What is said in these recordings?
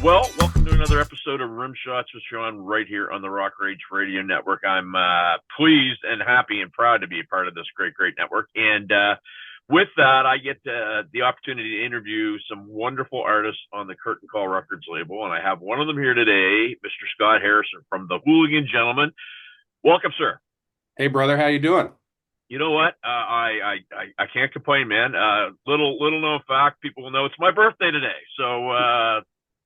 Well, welcome to another episode of Rimshots with Sean right here on the Rock Rage Radio Network. I'm pleased and happy and proud to be a part of this great network. And with that, I get the opportunity to interview some wonderful artists on the Curtain Call Records label. And I have one of them here today, Mr. Scott Harrison from the Hooligan Gentlemen. Welcome, sir. Hey, brother, how you doing? You know what? I can't complain, man. Little known fact, people will know it's my birthday today. So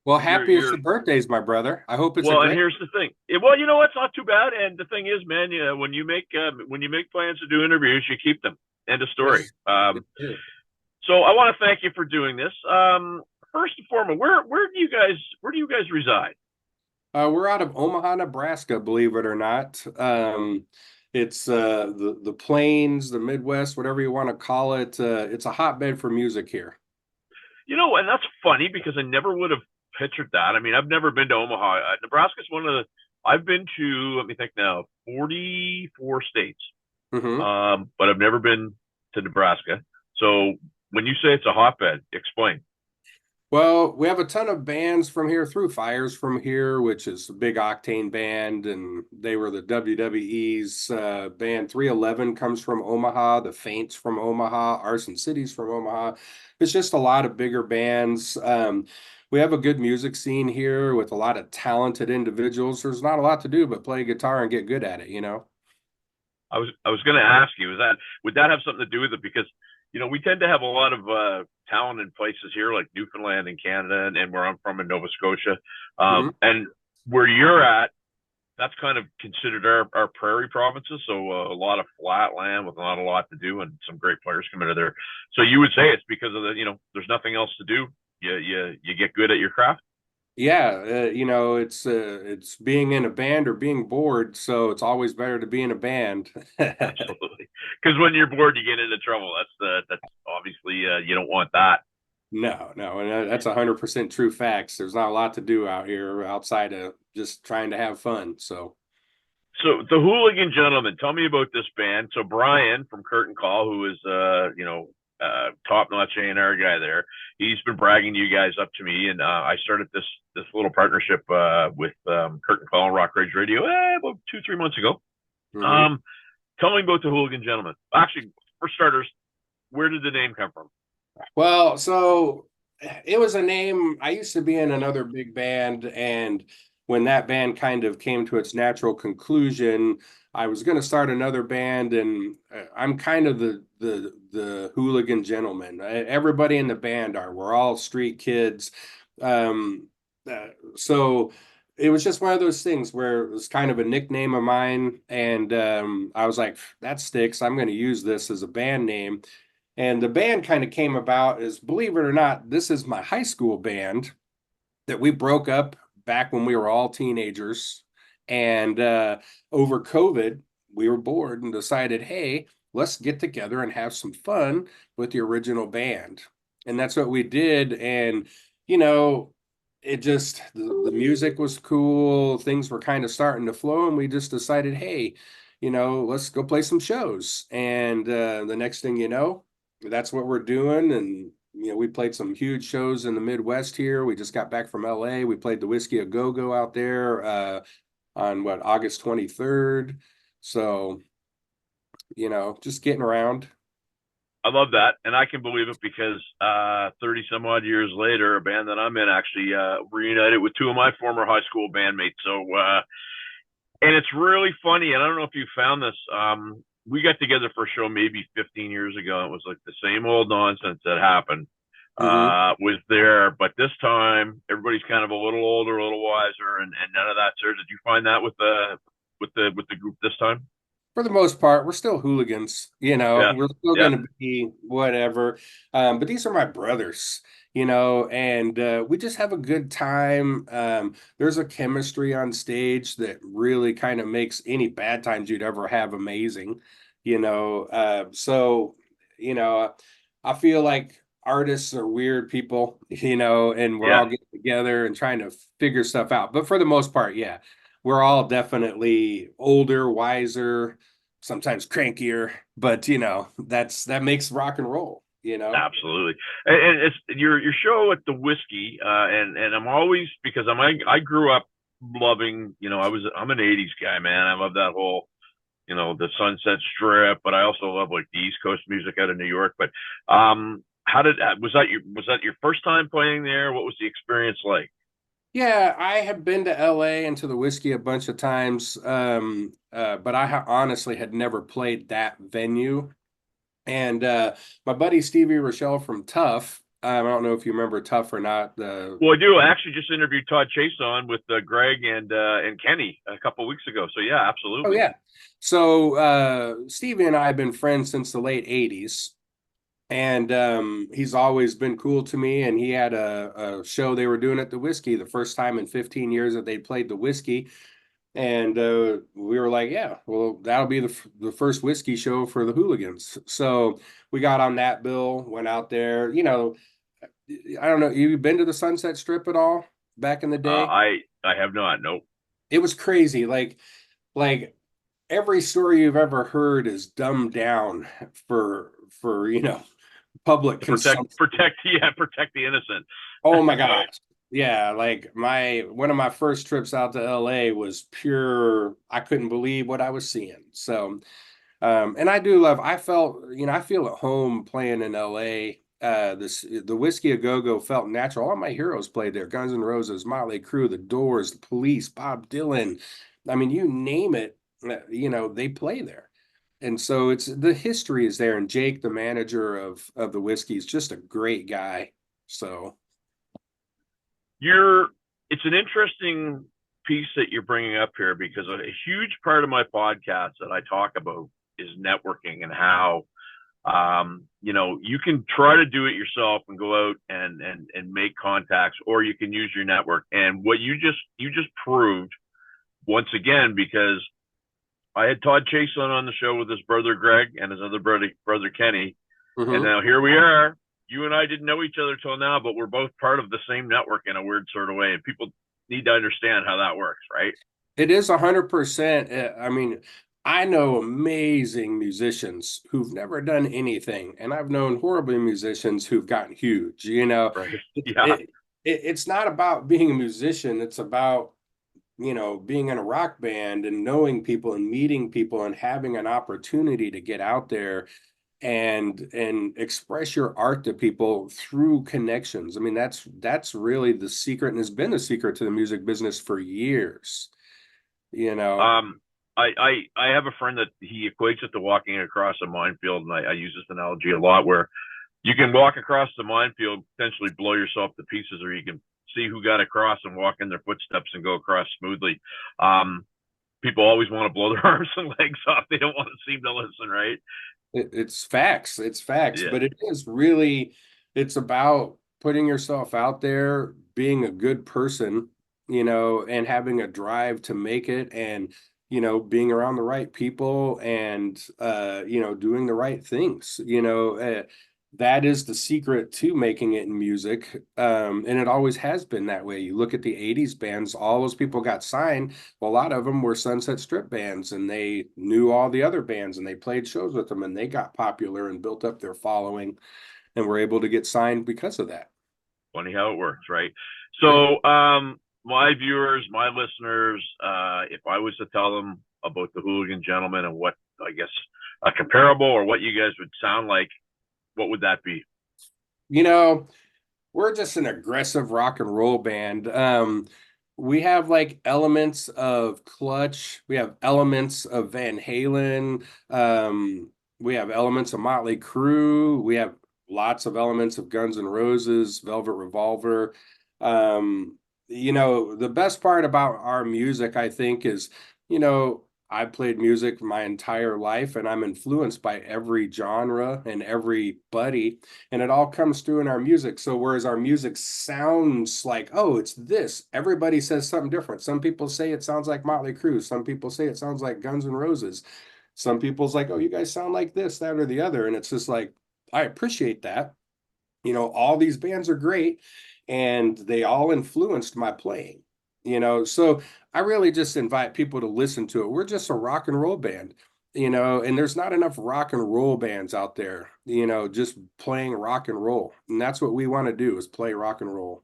Well, you're happiest of birthdays, my brother. I hope it's a well, and great. here's the thing. Well, you know what? It's not too bad. And the thing is, man, when you make plans to do interviews, you keep them. End of story. Yes, yes, sir. So I want to thank you for doing this. First and foremost, where do you guys reside? We're out of Omaha, Nebraska, believe it or not. It's the plains, the Midwest, whatever you want to call it. It's a hotbed for music here. You know, and that's funny because I never would have pictured that. I mean, I've never been to Omaha. Nebraska's one of the. I've been to, let me think now, 44 states, Hmm. but I've never been to Nebraska. So when you say it's a hotbed, explain. Well, we have a ton of bands from here through Fires from here, which is a big octane band, and they were the WWE's band. 311 comes from Omaha, the Faints from Omaha, Arson City's from Omaha. It's just a lot of bigger bands. We have a good music scene here with a lot of talented individuals. There's not a lot to do but play guitar and get good at it, you know? I was going to ask you, is that would that have something to do with it? Because we tend to have a lot of talent in places here like Newfoundland and Canada, and where I'm from in Nova Scotia, Mhm. and where you're at, that's kind of considered our prairie provinces. So a lot of flat land with not a lot to do, and some great players come into there. So you would say it's because of there's nothing else to do. You get good at your craft. Yeah, it's being in a band or being bored, so it's always better to be in a band. Absolutely, because when you're bored, you get into trouble. That's obviously you don't want that. No, no, and that's 100% true facts. There's not a lot to do out here outside of just trying to have fun. So, So the Hooligan Gentlemen, tell me about this band. So Brian from Curtain Call, who is top notch A&R guy there, he's been bragging you guys up to me, and I started this little partnership with Curtain Call and Rock Rage Radio about 2-3 months ago. mhm. Um, tell me about the Hooligan Gentlemen. Actually, for starters, where did the name come from? So it was a name. I used to be in another big band, and when that band kind of came to its natural conclusion, I was going to start another band, and I'm kind of the hooligan gentleman. Everybody in the band are. We're all street kids. Um, so it was just one of those things where it was kind of a nickname of mine, and I was like, that sticks. I'm going to use this as a band name. And the band kind of came about as, believe it or not, this is my high school band that we broke up back when we were all teenagers. And over COVID, we were bored and decided, hey, let's get together and have some fun with the original band. And that's what we did. And, you know, it just, the music was cool. Things were kind of starting to flow. And we just decided, hey, let's go play some shows. And the next thing you know, that's what we're doing. And we played some huge shows in the Midwest here. We just got back from LA. We played the Whiskey a Go Go out there on August 23rd. So, just getting around. I love that, and I can believe it because 30 some odd years later, a band that I'm in actually reunited with two of my former high school bandmates. So, and it's really funny, and I don't know if you found this. We got together for a show maybe 15 years ago. It was like the same old nonsense that happened Hmm. was there, but this time everybody's kind of a little older, a little wiser, and none of that, sir. Did you find that with the group this time? For the most part, we're still hooligans. Yeah, We're still yeah. going to be whatever. But these are my brothers, and we just have a good time. There's a chemistry on stage that really kind of makes any bad times you'd ever have amazing, so, you know, I feel like artists are weird people, and we're Yeah. all getting together and trying to figure stuff out. But for the most part, yeah, we're all definitely older, wiser, sometimes crankier, but that makes rock and roll. you know? Absolutely. And it's your show at the whiskey, and I'm always, because I grew up loving, I'm an 80s guy, man. I love that whole, the Sunset Strip, but I also love like the East Coast music out of New York. But how did was that your first time playing there? What was the experience like? Yeah, I have been to LA and to the whiskey a bunch of times, but honestly had never played that venue. And my buddy Stevie Rochelle from Tough, I don't know if you remember Tough or not. Well, I do. I actually just interviewed Todd Chase on with Greg and Kenny a couple of weeks ago. So yeah, Oh absolutely. yeah. So Stevie and I have been friends since the late 80s. And he's always been cool to me. And he had a show they were doing at the whiskey, the first time in 15 years that they played the whiskey. And we were like, yeah, well, that'll be the first whiskey show for the Hooligans. So we got on that bill, went out there. I don't know, you been to the Sunset Strip at all back in the day? I have not. Nope. It was crazy. Like every story you've ever heard is dumbed down for public To protect consumption. protect yeah, protect the innocent. Oh my gosh. Yeah, like my one of my first trips out to LA was pure, I couldn't believe what I was seeing. So, and I do love, I feel at home playing in LA. The Whiskey A Go Go felt natural. All my heroes played there. Guns N' Roses, Motley Crue, The Doors, The Police, Bob Dylan. I mean, you name it, they play there. And so the history is there. And Jake, the manager of the whiskey, is just a great guy. So You're It's an interesting piece that you're bringing up here, because a huge part of my podcast that I talk about is networking, and how you can try to do it yourself and go out and make contacts, or you can use your network. And what you just proved once again, because I had Todd Chase on the show with his brother Greg and his other brother Kenny, and mhm. now here we are. You and I didn't know each other till now, but we're both part of the same network in a weird sort of way, and people need to understand how that works, right? It is 100%. I mean, I know amazing musicians who've never done anything, and I've known horrible musicians who've gotten huge. Right. It, Yeah. it, it's not about being a musician. It's about, being in a rock band and knowing people and meeting people and having an opportunity to get out there and express your art to people through connections. I mean, that's really the secret, and has been the secret to the music business for years, you know. Um, I have a friend that he equates it to walking across a minefield, and I use this analogy a lot, where you can walk across the minefield, potentially blow yourself to pieces, or you can see who got across and walk in their footsteps and go across smoothly. Um, People always want to blow their arms and legs off. They don't want to seem to listen, right? It's facts. It's facts, Yeah. but it is really, it's about putting yourself out there, being a good person, and having a drive to make it, and being around the right people, and doing the right things. That is the secret to making it in music. And it always has been that way. You look at the 80s bands, all those people got signed. Well, a lot of them were Sunset Strip bands, and they knew all the other bands, and they played shows with them, and they got popular and built up their following, and were able to get signed because of that. Funny how it works, right? Yeah. So, my viewers, my listeners, if I was to tell them about the Hooligan Gentlemen and what, I guess, a comparable, or what you guys would sound like, what would that be? You know, we're just an aggressive rock and roll band. We have like elements of Clutch, we have elements of Van Halen, we have elements of Motley Crue, we have lots of elements of Guns N' Roses, Velvet Revolver. The best part about our music, I think, is, I played music my entire life, and I'm influenced by every genre and everybody, and it all comes through in our music. So whereas our music sounds like, oh, it's this, everybody says something different. Some people say it sounds like Motley Crue. Some people say it sounds like Guns N' Roses. Some people's like, oh, you guys sound like this, that, or the other. And it's just like, I appreciate that. All these bands are great, and they all influenced my playing. So I really just invite people to listen to it. We're just a rock and roll band. and there's not enough rock and roll bands out there, just playing rock and roll. And that's what we want to do, is play rock and roll.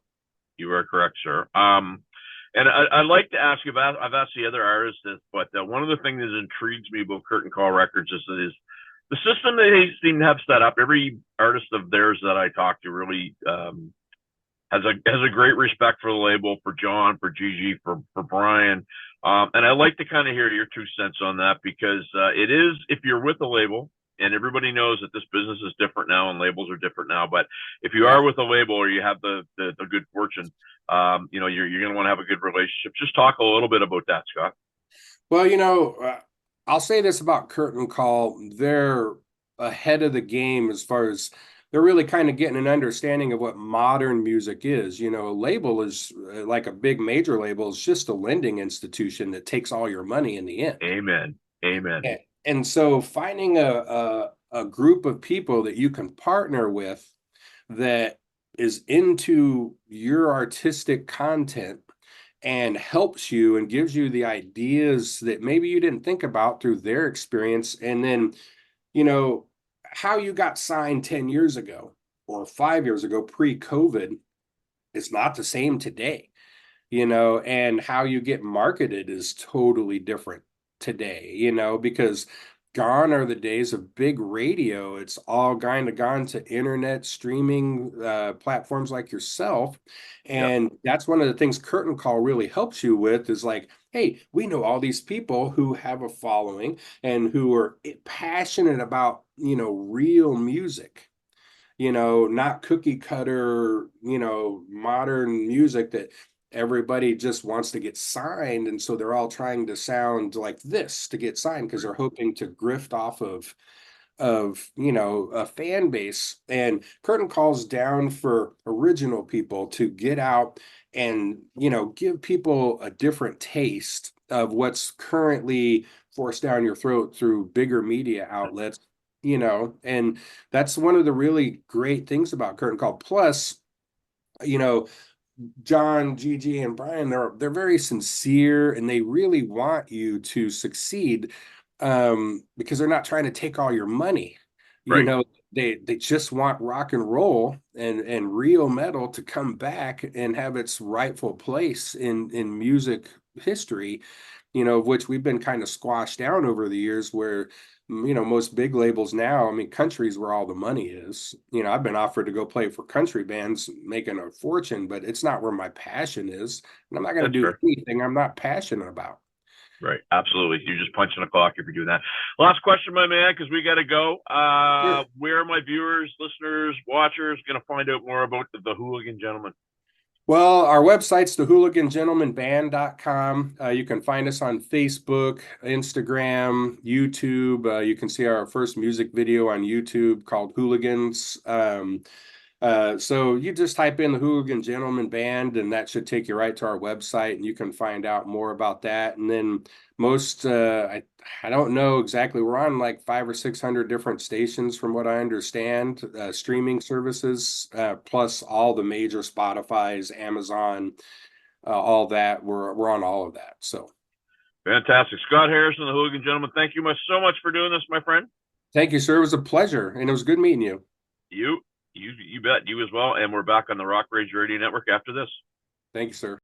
You are correct, sir. And I'd like to ask you about, I've asked the other artists this, but one of the things that intrigues me about Curtain Call Records is the system that they seem to have set up. Every artist of theirs that I talk to really has a great respect for the label, for John, for Gigi, for Brian. And I like to kind of hear your 2 cents on that, because it is, if you're with a label, and everybody knows that this business is different now and labels are different now, but if you are with a label, or you have the good fortune, you're going to want to have a good relationship. Just talk a little bit about that, Scott. Well, I'll say this about Curtain Call. They're ahead of the game as far as they're really kind of getting an understanding of what modern music is. A label is like a big major label is just a lending institution that takes all your money in the end. Amen. Amen. And so finding a group of people that you can partner with that is into your artistic content and helps you and gives you the ideas that maybe you didn't think about through their experience. And then, how you got signed 10 years ago or 5 years ago, pre-COVID, is not the same today, and how you get marketed is totally different today, because gone are the days of big radio. It's all kind of gone to internet streaming platforms like yourself. And that's one of the things Curtain Call really helps you with, is like, hey, we know all these people who have a following and who are passionate about, real music, not cookie cutter, modern music that everybody just wants to get signed. And so they're all trying to sound like this to get signed, because they're hoping to grift off of a fan base. And Curtain Call's down for original people to get out and give people a different taste of what's currently forced down your throat through bigger media outlets, and that's one of the really great things about Curtain Call. Plus, John, Gigi, and Brian, they're very sincere, and they really want you to succeed, because they're not trying to take all your money. Right. They just want rock and roll and real metal to come back and have its rightful place in music history, of which we've been kind of squashed down over the years, where most big labels now, I mean, country's where all the money is. I've been offered to go play for country bands making a fortune, but it's not where my passion is. And I'm not going to do anything I'm not passionate about. Right. Absolutely. You're just punching a clock if you're doing that. Last question, my man, because we got to go. Sure. Where are my viewers, listeners, watchers going to find out more about the Hooligan Gentlemen? Well, our website's thehooligangentlemenband.com. You can find us on Facebook, Instagram, YouTube. You can see our first music video on YouTube called Hooligans. So you just type in the Hooligan Gentlemen Band, and that should take you right to our website, and you can find out more about that. And then I don't know exactly, we're on like 500 or 600 different stations from what I understand, streaming services, plus all the major Spotify's, Amazon, all that. We're on all of that. So fantastic. Scott Harrison, the Hooligan Gentlemen, thank you so much for doing this, my friend. Thank you, sir. It was a pleasure, and it was good meeting you. You bet. You as well. And we're back on the Rock Rage Radio Network after this. Thank you, sir.